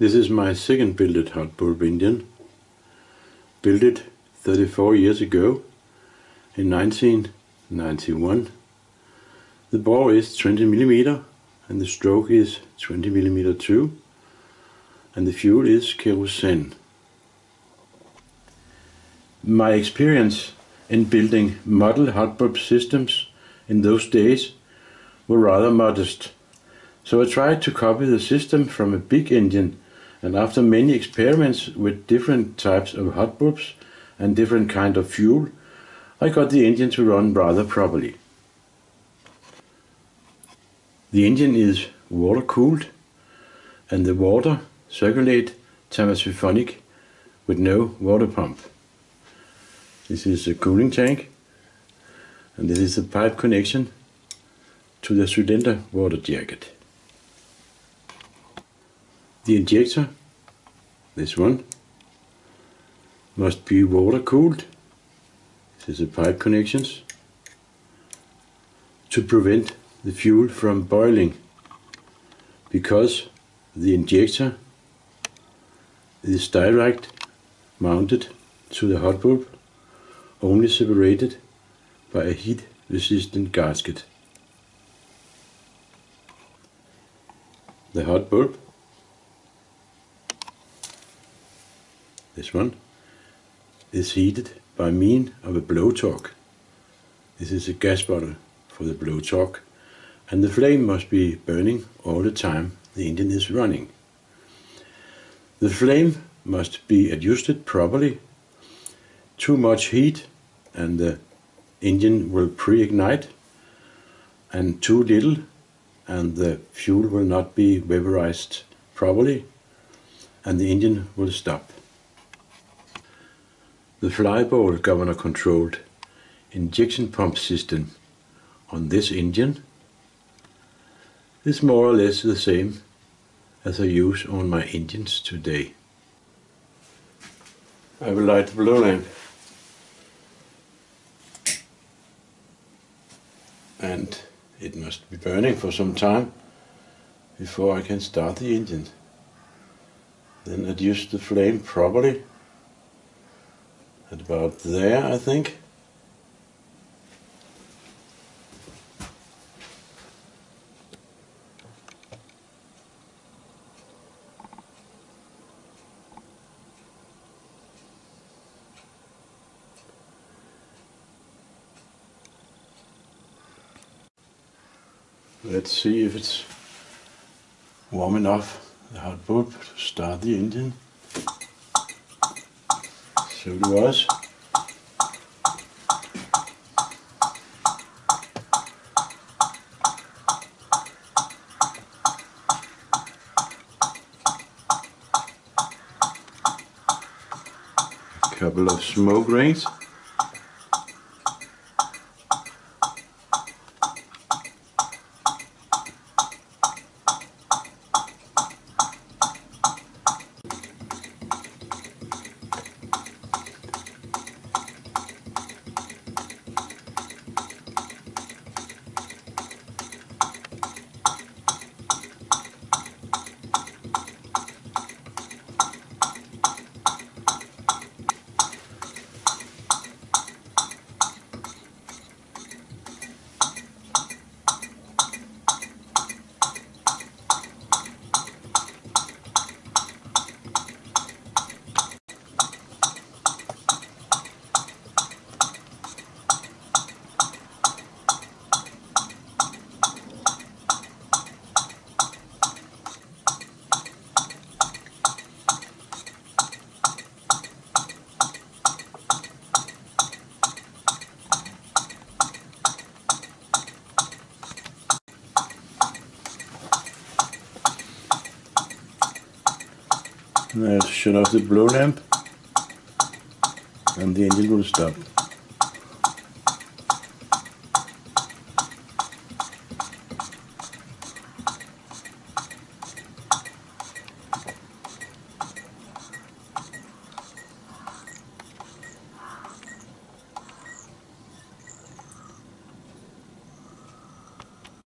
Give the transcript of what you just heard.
This is my second built hot bulb engine. Built it 34 years ago in 1991. The bore is 20 mm and the stroke is 20 mm too, and the fuel is kerosene. My experience in building model hot bulb systems in those days were rather modest, so I tried to copy the system from a big engine, and after many experiments with different types of hot bulbs and different kind of fuel, I got the engine to run rather properly. The engine is water cooled and the water circulate thermosiphonic with no water pump. This is a cooling tank and this is the pipe connection to the cylinder water jacket. The injector, this one, must be water cooled. This is the pipe connections to prevent the fuel from boiling, because the injector is direct mounted to the hot bulb, only separated by a heat resistant gasket. The hot bulb, this one, is heated by means of a blowtorch. This is a gas bottle for the blowtorch, and the flame must be burning all the time the engine is running. The flame must be adjusted properly. Too much heat and the engine will pre-ignite, and too little and the fuel will not be vaporized properly and the engine will stop. The flyball governor controlled injection pump system on this engine is more or less the same as I use on my engines today. I will light the blow lamp and it must be burning for some time before I can start the engine. Then adjust the flame properly at about there, I think. Let's see if it's warm enough, the hot bulb, to start the engine. So it was. A couple of smoke rings. Now shut off the blow lamp and the engine will stop.